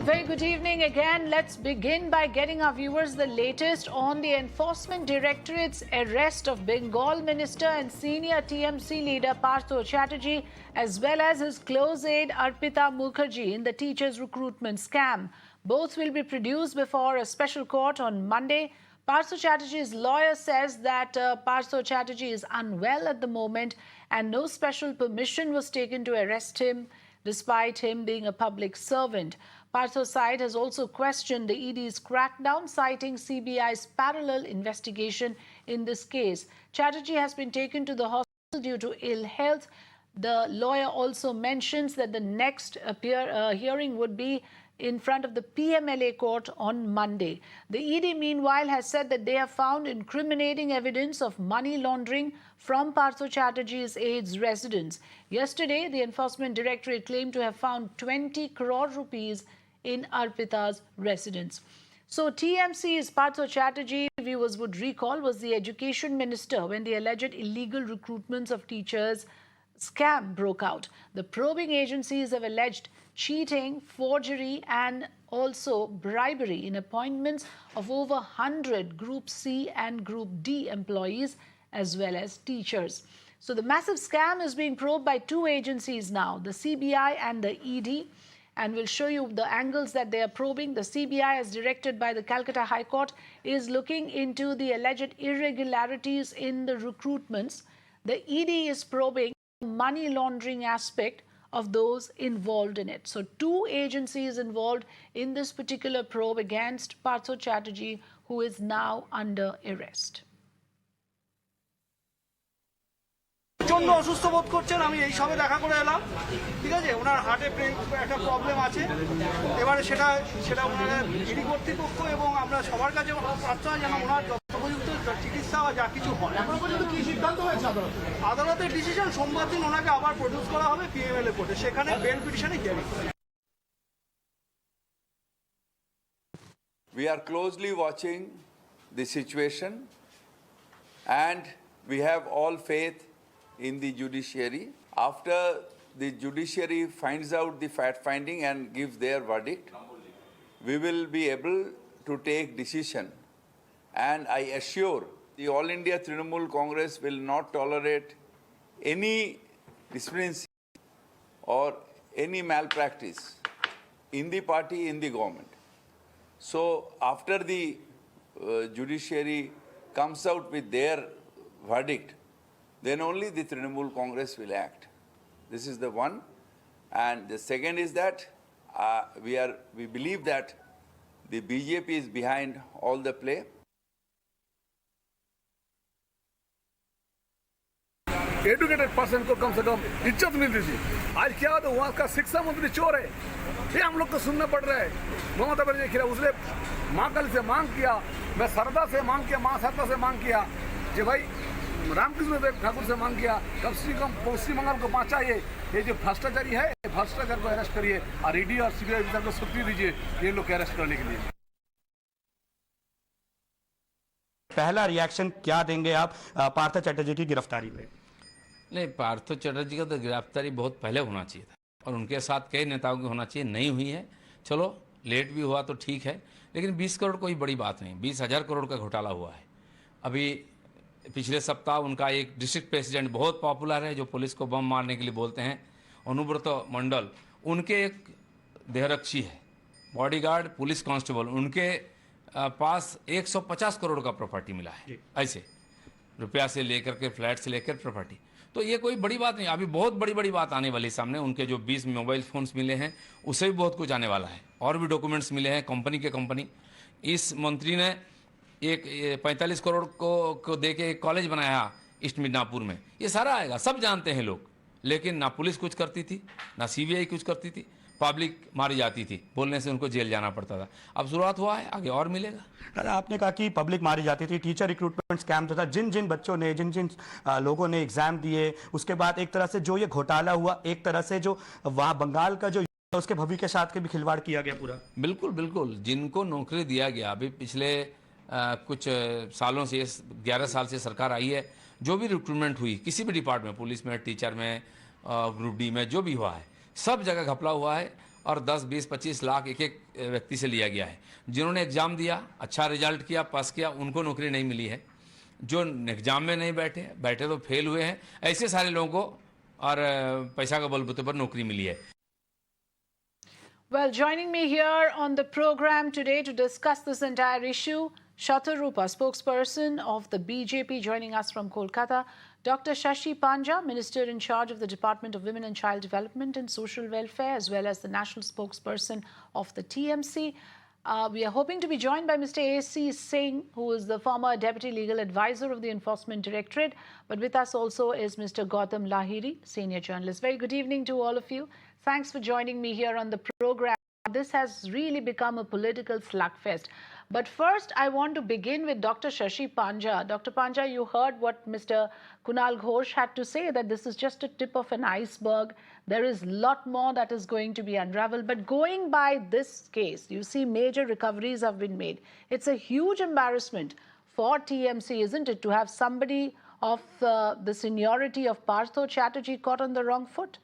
Very good evening again. Let's begin by getting our viewers the latest on the Enforcement Directorate's arrest of Bengal Minister and senior TMC leader Partha Chatterjee, as well as his close aide Arpita Mukherjee in the teachers' recruitment scam. Both will be produced before a special court on Monday. Partha Chatterjee's lawyer says that Partha Chatterjee is unwell at the moment and no special permission was taken to arrest him, despite him being a public servant. Partha's side has also questioned the ED's crackdown, citing CBI's parallel investigation in this case. Chatterjee has been taken to the hospital due to ill health. The lawyer also mentions that the next hearing would be in front of the PMLA court on Monday. The ED, meanwhile, has said that they have found incriminating evidence of money laundering from Partha Chatterjee's aide's residence. Yesterday, the Enforcement Directorate claimed to have found 20 crore rupees in Arpita's residence. So TMC's Partha Chatterjee, viewers would recall, was the education minister when the alleged illegal recruitments of teachers scam broke out. The probing agencies have alleged cheating, forgery and also bribery in appointments of over 100 Group C and Group D employees as well as teachers. So the massive scam is being probed by two agencies now, the CBI and the ED, and we'll show you the angles that they are probing. The CBI, as directed by the Calcutta High Court, is looking into the alleged irregularities in the recruitments. The ED is probing the money laundering aspect of those involved in it. So two agencies involved in this particular probe against Partha Chatterjee, who is now under arrest. প্রচন্ড অসুস্থ বোধ করছেন, আমি এই সবে দেখা করে এলাম, ঠিক আছে। ওনার হার্টে একটা প্রবলেম আছে, এবারে সেটা ওনারা ইডি কর্তৃপক্ষ এবং আমরা সবার কাছে প্রার্থনা জানাই ওনার যথোপযুক্ত চিকিৎসা বা যা কিছু হয়। এখন পর্যন্ত কি সিদ্ধান্ত হয়েছে আদালতের ডিসিশন? সোমবার দিন ওনাকে আবার প্রডিউস করা হবে PMLA কোর্টে, সেখানে বেল পিটিশনে hearing. We are closely watching the situation and we have all faith in the judiciary. After the judiciary finds out the fact finding and gives their verdict, we will be able to take decision. And I assure the All India Trinamool Congress will not tolerate any discrimination or any malpractice in the party, in the government. So after the judiciary comes out with their verdict, then only the Trinamool Congress will act. This is the one. And the second is that we believe that the BJP is behind all the play. Educated person को कम से कम इज्जत मिलती थी। आज क्या तो वहाँ का शिक्षा मंत्री चोर है, ये हम लोग को सुनना पड़ रहा है। ममता बनर्जी खिला उसने महाकाल से मांग किया, मैं सरदा से मांग किया, माँ सरदा से मांग किया कि भाई रामकृष्ण देव ठाकुर से मांग किया, कम से कम पश्चिम बंगाल को पहुँचाइए, ये जो भ्रष्टाचारी है भ्रष्टाचार को अरेस्ट करिए और ED और CBI को शक्ति दीजिए ये लोग को अरेस्ट करने के लिए। पहला रिएक्शन क्या देंगे आप पार्थ चटर्जी की गिरफ्तारी पे? नहीं, पार्थ चटर्जी का तो गिरफ्तारी बहुत पहले होना चाहिए था और उनके साथ कई नेताओं की होना चाहिए, नहीं हुई है। चलो लेट भी हुआ तो ठीक है, लेकिन 20 करोड़ कोई बड़ी बात नहीं। 20,000 करोड़ का घोटाला हुआ है। अभी पिछले सप्ताह उनका एक डिस्ट्रिक्ट प्रेसिडेंट बहुत पॉपुलर है, जो पुलिस को बम मारने के लिए बोलते हैं, अनुव्रत मंडल, उनके एक देहरक्षी है, बॉडीगार्ड, पुलिस कांस्टेबल, उनके पास 150 करोड़ का प्रॉपर्टी मिला है, ऐसे रुपया से लेकर के फ्लैट से लेकर प्रॉपर्टी। तो ये कोई बड़ी बात नहीं। अभी बहुत बड़ी बड़ी बात आने वाली सामने। उनके जो 20 मोबाइल फ़ोन्स मिले हैं उससे भी बहुत कुछ आने वाला है, और भी डॉक्यूमेंट्स मिले हैं कंपनी के कंपनी। इस मंत्री ने एक 45 करोड़ को दे के एक कॉलेज बनाया ईस्ट मिदनापुर में। ये सारा आएगा, सब जानते हैं लोग, लेकिन ना पुलिस कुछ करती थी, ना CBI कुछ करती थी, पब्लिक मारी जाती थी, बोलने से उनको जेल जाना पड़ता था। अब शुरुआत हुआ है, आगे और मिलेगा। आपने कहा कि पब्लिक मारी जाती थी, टीचर रिक्रूटमेंट स्कैम था, जिन जिन बच्चों ने जिन जिन लोगों ने एग्जाम दिए, उसके बाद एक तरह से जो ये घोटाला हुआ, एक तरह से जो वहाँ बंगाल का जो उसके भविष्य के साथ के भी खिलवाड़ किया गया पूरा। बिल्कुल बिल्कुल, जिनको नौकरी दिया गया, अभी पिछले कुछ सालों से, 11 साल से सरकार आई है, जो भी रिक्रूटमेंट हुई किसी भी डिपार्टमेंट, पुलिस में, टीचर में, ग्रुप D में, जो भी हुआ है, सब जगह घपला हुआ है। और 10, 20, 25 लाख एक एक व्यक्ति से लिया गया है। जिन्होंने एग्ज़ाम दिया, अच्छा रिजल्ट किया, पास किया, उनको नौकरी नहीं मिली है। जो एग्ज़ाम में नहीं बैठे, बैठे तो फेल हुए हैं, ऐसे सारे लोगों को और पैसा का बलबूते पर नौकरी मिली है। Well, joining me here on the program today to discuss this entire issue, Shatarupa, spokesperson of the BJP, joining us from Kolkata, Dr. Shashi Panja, Minister in charge of the Department of Women and Child Development and Social Welfare, as well as the national spokesperson of the TMC. We are hoping to be joined by Mr. A.C. Singh, who is the former Deputy Legal Advisor of the Enforcement Directorate. But with us also is Mr. Gautam Lahiri, Senior Journalist. Very good evening to all of you. Thanks for joining me here on the program. This has really become a political slugfest. But first, I want to begin with Dr. Shashi Panja. Dr. Panja, you heard what Mr. Kunal Ghosh had to say, that this is just a tip of an iceberg. There is a lot more that is going to be unraveled. But going by this case, you see major recoveries have been made. It's a huge embarrassment for TMC, isn't it, to have somebody of the seniority of Partha Chatterjee caught on the wrong foot?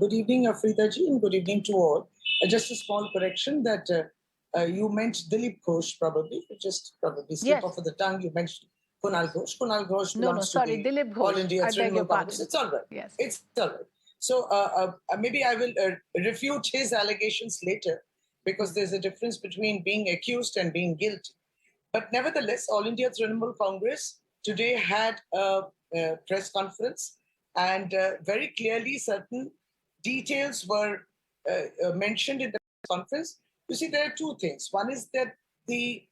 Good evening, Arpita ji, and good evening to all. Just a small correction that you meant Dilip Ghosh, probably. Just probably slip off of the tongue. You mentioned Kunal Ghosh. Kunal Ghosh belongs to the Dilip Ghosh. All India I beg your Trinamool pardon. Congress. It's all right. Yes. It's all right. So maybe I will refute his allegations later, because there's a difference between being accused and being guilty. But nevertheless, All India Trinamool Congress today had a press conference, and very clearly certain details were mentioned in the press conference. You see, there are two things. One is that the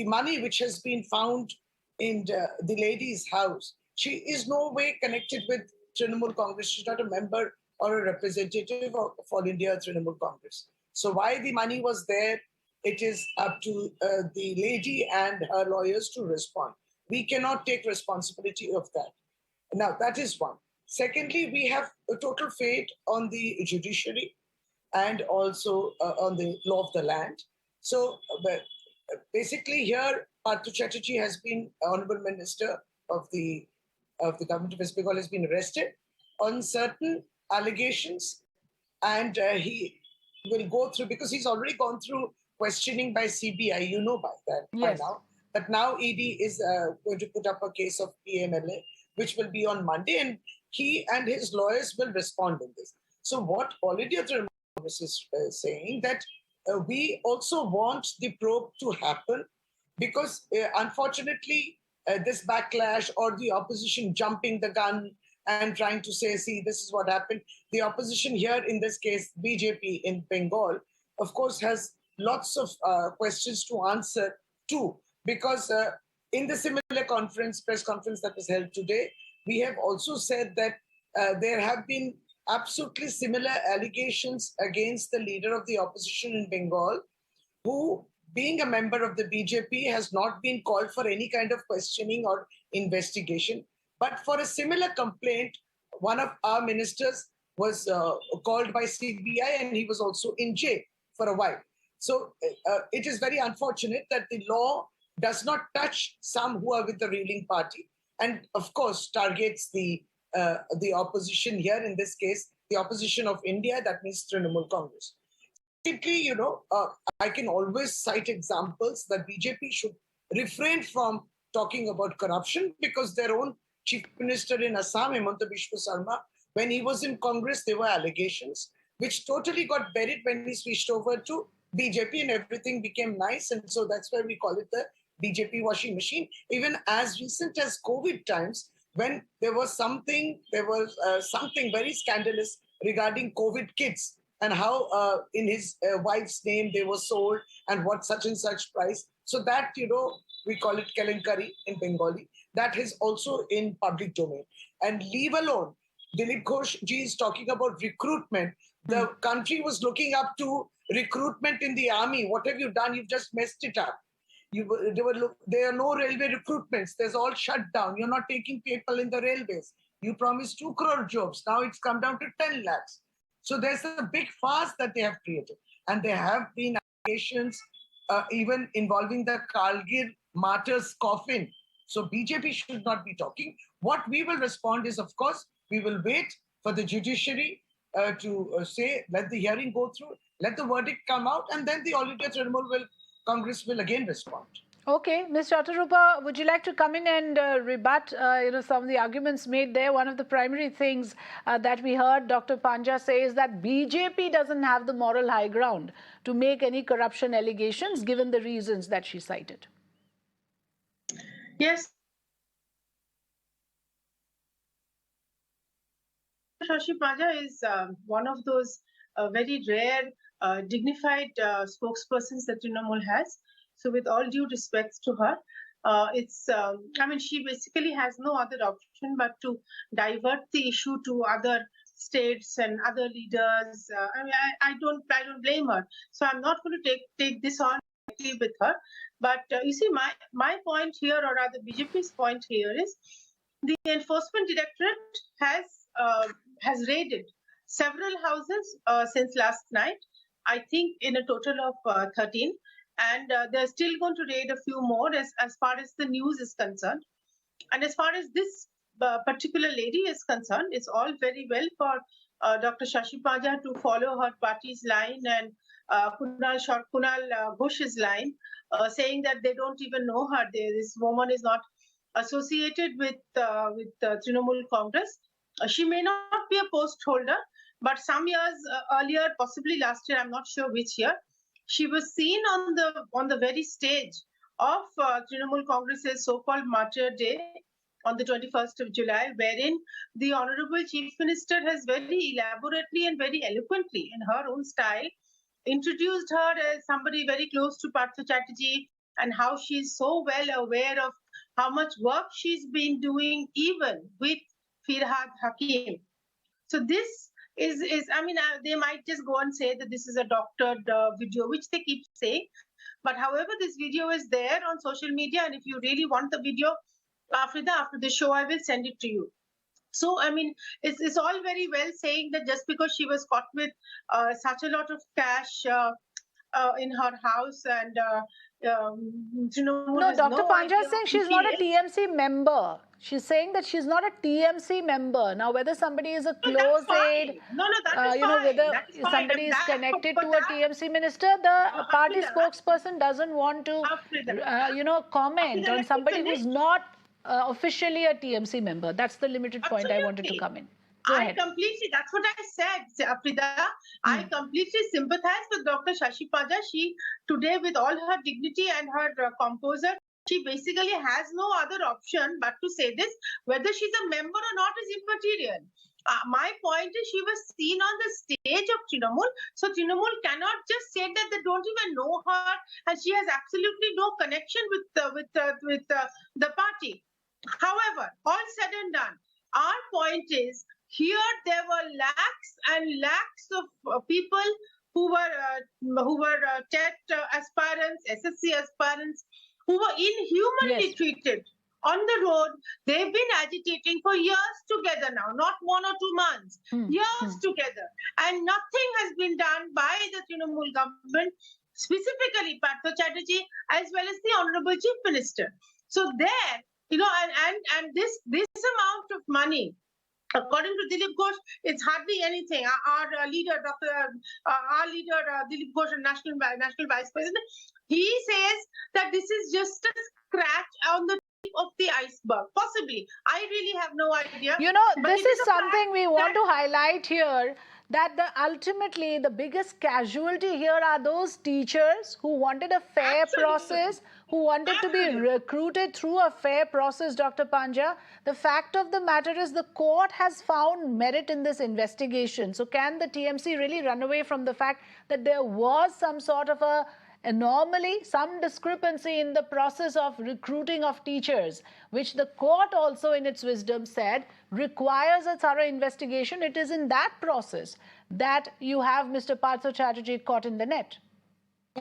money which has been found in the lady's house, she is no way connected with Trinamool Congress. She's not a member or a representative of All India Trinamool Congress. So why the money was there, it is up to the lady and her lawyers to respond. We cannot take responsibility of that. Now, that is one. Secondly, we have a total faith on the judiciary and also on the law of the land. So basically here, Partha Chatterjee has been Honorable Minister of the Government of West Bengal, has been arrested on certain allegations, and he will go through, because he's already gone through questioning by CBI, you know by that by now. But now ED is going to put up a case of PMLA, which will be on Monday, and he and his lawyers will respond in this. So what All India Trinamool Congress is saying, that we also want the probe to happen, because unfortunately this backlash or the opposition jumping the gun and trying to say, see, this is what happened. The opposition here, in this case, BJP in Bengal, of course, has lots of questions to answer too, because in the similar press conference that was held today, we have also said that there have been absolutely similar allegations against the leader of the opposition in Bengal, who, being a member of the BJP, has not been called for any kind of questioning or investigation. But for a similar complaint, one of our ministers was called by CBI, and he was also in jail for a while. So it is very unfortunate that the law does not touch some who are with the ruling party, and of course targets the opposition here, in this case, the opposition of India, that means Trinamool Congress. Simply, I can always cite examples that BJP should refrain from talking about corruption, because their own Chief Minister in Assam, Hemanta Biswa Sarma, when he was in Congress, there were allegations which totally got buried when he switched over to BJP, and everything became nice. And so that's why we call it the BJP washing machine. Even as recent as COVID times, when there was something very scandalous regarding COVID kits, and how in his wife's name they were sold, and what such and such price. So that, we call it Kelenkari in Bengali. That is also in public domain. And leave alone, Dilip Ghosh ji is talking about recruitment. The country was looking up to recruitment in the army. What have you done? You've just messed it up. There are no railway recruitments. There's all shut down. You're not taking people in the railways. You promised 2 crore jobs. Now it's come down to 10 lakhs. So there's a big farce that they have created. And there have been allegations even involving the Kargil martyrs' coffin. So BJP should not be talking. What we will respond is, of course, we will wait for the judiciary to say, let the hearing go through, let the verdict come out, and then the All India Trinamool Congress will again respond. Okay, Ms. Chatterjee, would you like to come in and rebut, some of the arguments made there? One of the primary things that we heard Dr. Panja say is that BJP doesn't have the moral high ground to make any corruption allegations, given the reasons that she cited. Yes. Shashi Panja is one of those very rare, dignified spokespersons that Trinamool has. So with all due respect to her, she basically has no other option but to divert the issue to other states and other leaders. I don't blame her. So I'm not going to take this on with her. But you see, my point here, or rather BJP's point here, is the Enforcement Directorate has raided several houses since last night. I think in a total of 13. And they're still going to raid a few more as far as the news is concerned. And as far as this particular lady is concerned, it's all very well for Dr. Shashi Panja to follow her party's line and Kunal Ghosh's line, saying that they don't even know her. This woman is not associated with Trinamool Congress. She may not be a post holder, but some years earlier, possibly last year, I'm not sure which year, she was seen on the very stage of Trinamool Congress's so-called Martyr Day on the 21st of July, wherein the Honorable Chief Minister has very elaborately and very eloquently, in her own style, introduced her as somebody very close to Partha Chatterjee and how she's so well aware of how much work she's been doing, even with Firhad Hakim. So this they might just go and say that this is a doctored video, which they keep saying. But however, this video is there on social media, and if you really want the video, after the show, I will send it to you. So, it's all very well saying that just because she was caught with such a lot of cash in her house and no, Dr. Panja is saying she's not a TMC member. She's saying that she's not a TMC member. Now, whether somebody is a close aide, whether somebody is connected to a TMC minister, the party spokesperson doesn't want to, comment on somebody who's not officially a TMC member. That's the limited point I wanted to come in. That's what I said, Arpita. I completely sympathize with Dr. Shashi Panja. She, today, with all her dignity and her composure, she basically has no other option but to say this. Whether she's a member or not is immaterial. My point is she was seen on the stage of Trinamool. So Trinamool cannot just say that they don't even know her and she has absolutely no connection with the party. However, all said and done, our point is, here there were lakhs and lakhs of people who were TET aspirants, SSC aspirants, who were inhumanly treated on the road. They've been agitating for years together now, not 1 or 2 months, years together. And nothing has been done by the Trinamool government, specifically Partha Chatterjee, as well as the Honorable Chief Minister. So there, and this amount of money, according to Dilip Ghosh, it's hardly anything. Our leader, Dilip Ghosh, National Vice President, he says that this is just a scratch on the tip of the iceberg. Possibly. I really have no idea. This is something we want to highlight here, that ultimately the biggest casualty here are those teachers who wanted a fair process, who wanted to be recruited through a fair process, Dr. Panja. The fact of the matter is the court has found merit in this investigation. So can the TMC really run away from the fact that there was some sort of a anomaly, some discrepancy in the process of recruiting of teachers, which the court also in its wisdom said requires a thorough investigation? It is in that process that you have Mr. Partha Chatterjee caught in the net.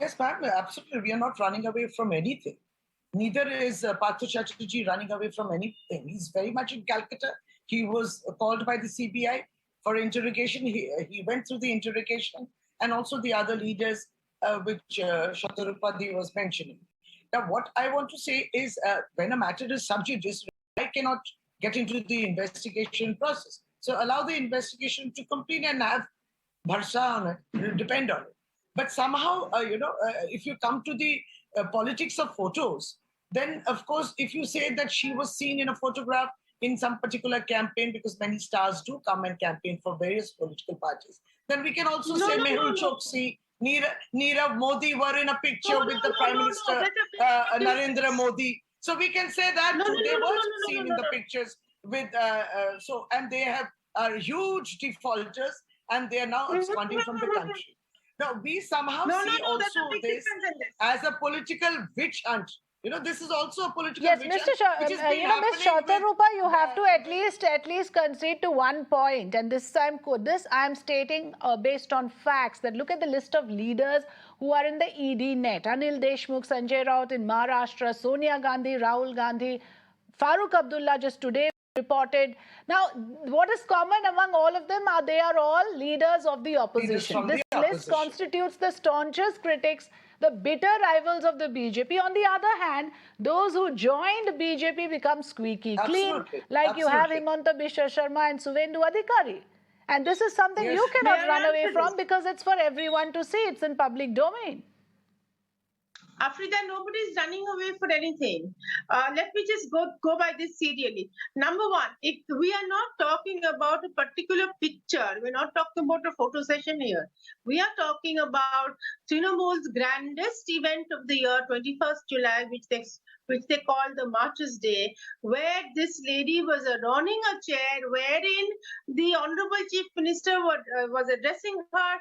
Yes, ma'am, absolutely. We are not running away from anything. Neither is Partha Chatterjee running away from anything. He's very much in Calcutta. He was called by the CBI for interrogation. He went through the interrogation, and also the other leaders which Shatarupadi was mentioning. Now, what I want to say is when a matter is sub judice, I cannot get into the investigation process. So allow the investigation to complete and have bharsa on it, depend on it. But somehow, if you come to the politics of photos, then of course, if you say that she was seen in a photograph in some particular campaign, because many stars do come and campaign for various political parties, then we can also say Mehul Choksi, Nirav Modi were in a picture with the Prime Minister Narendra Modi. So we can say that they were seen in the pictures with, and they are huge defaulters and they are now absconding from the country. Now, we somehow see also this as a political witch hunt. This is also a political Yes, witch Mr. hunt. Which is Ms. Chatarupa, you have to at least concede to one point, and this I am stating based on facts, that look at the list of leaders who are in the ED net. Anil Deshmukh, Sanjay Raut in Maharashtra, Sonia Gandhi, Rahul Gandhi, Farooq Abdullah just today reported. Now, what is common among all of them are they are all leaders of the opposition. This list constitutes the staunchest critics, the bitter rivals of the BJP. On the other hand, those who joined BJP become squeaky clean, like you have Himanta Biswa Sharma and Suvendu Adhikari. And this is something you cannot run away from because it's for everyone to see. It's in public domain. Afrida, nobody is running away for anything. Let me just go by this serially. Number one, if we are not talking about a particular picture, we're not talking about a photo session here. We are talking about Trinamool's grandest event of the year, 21st July, which they call the Martyrs' Day, where this lady was adorning a chair, wherein the Honorable Chief Minister was addressing her,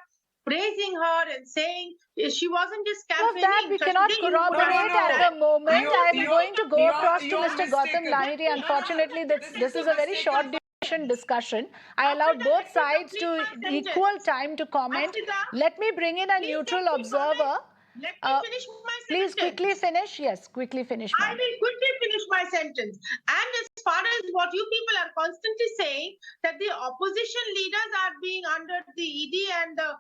praising her and saying she wasn't just campaigning. Of that we cannot corroborate at the moment. I am going to go across to Mr. Gautam Lahiri. Unfortunately, this is a very short duration discussion. I allowed both sides to equal time to comment. Let me bring in a neutral observer. Let me finish my sentence. Please quickly finish. Yes, quickly finish. I will quickly finish my sentence. And as far as what you people are constantly saying, that the opposition leaders are being under the ED and the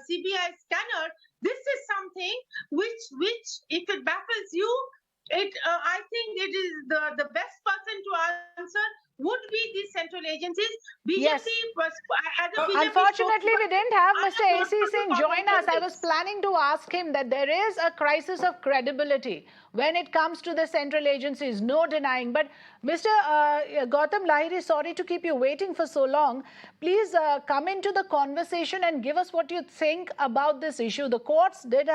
CBI scanner, this is something which if it baffles you, I think it is the best person to answer would be the central agencies. BJP Yes. was, Unfortunately, we didn't have Mr. AC Singh join us. I was planning to ask him that there is a crisis of credibility when it comes to the central agencies, no denying. But Mr. Gautam Lahiri, sorry to keep you waiting for so long. Please come into the conversation and give us what you think about this issue. The courts did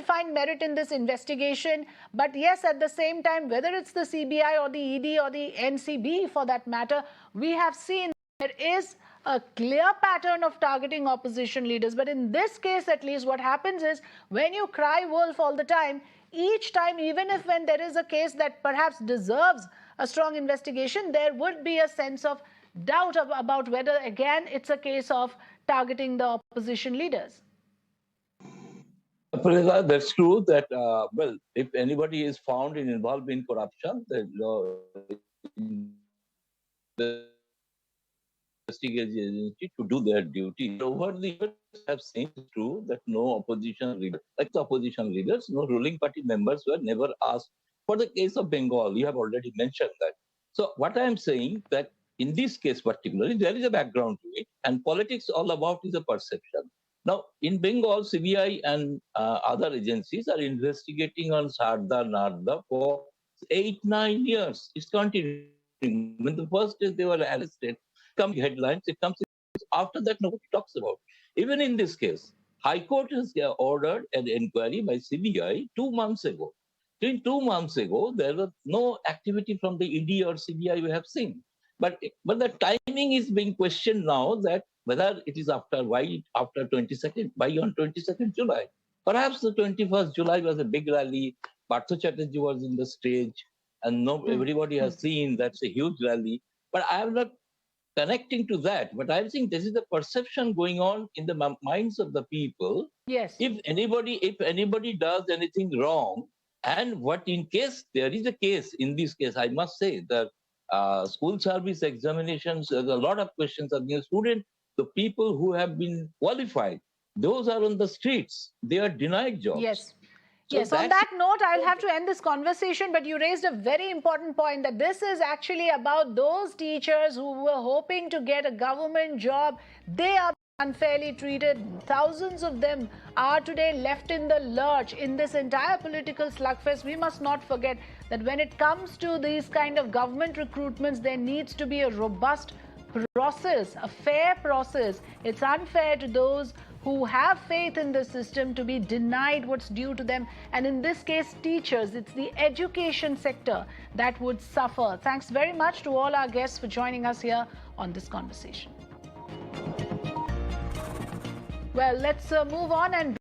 find merit in this investigation. But yes, at the same time, whether it's the CBI or the ED or the NCB for that matter, we have seen there is a clear pattern of targeting opposition leaders. But in this case, at least, what happens is when you cry wolf all the time, each time, even if when there is a case that perhaps deserves a strong investigation, there would be a sense of doubt about whether, again, it's a case of targeting the opposition leaders. That's true that, well, if anybody is found involved in corruption, the investigating agency to do their duty. Over the years, have seen true that no opposition leader, like the opposition leaders, no ruling party members were never asked. For the case of Bengal, you have already mentioned that. So what I am saying that in this case particularly, there is a background to it, and politics all about is a perception. Now, in Bengal, CBI and other agencies are investigating on Sardar Narda for 8-9 years. It's continuing. When the first day they were arrested, come headlines, it comes after that nobody talks about. Even in this case, High Court has ordered an inquiry by CBI 2 months ago. In 2 months ago, there was no activity from the ED or CBI we have seen. But the timing is being questioned now that whether it is after 22nd, why on 22nd July? Perhaps the 21st July was a big rally. Partha Chatterjee was in the stage, and everybody has seen that's a huge rally. But I am not connecting to that. But I think this is the perception going on in the minds of the people. Yes. If anybody does anything wrong, and what in case there is a case, in this case, I must say that school service examinations, there's a lot of questions of the students, the people who have been qualified, those are on the streets. They are denied jobs. Yes. Yes, on that note, I'll have to end this conversation, but you raised a very important point that this is actually about those teachers who were hoping to get a government job. They are unfairly treated. Thousands of them are today left in the lurch in this entire political slugfest. We must not forget that when it comes to these kind of government recruitments, there needs to be a robust process, a fair process. It's unfair to those who have faith in the system to be denied what's due to them. And in this case, teachers, it's the education sector that would suffer. Thanks very much to all our guests for joining us here on this conversation. Well, let's move on and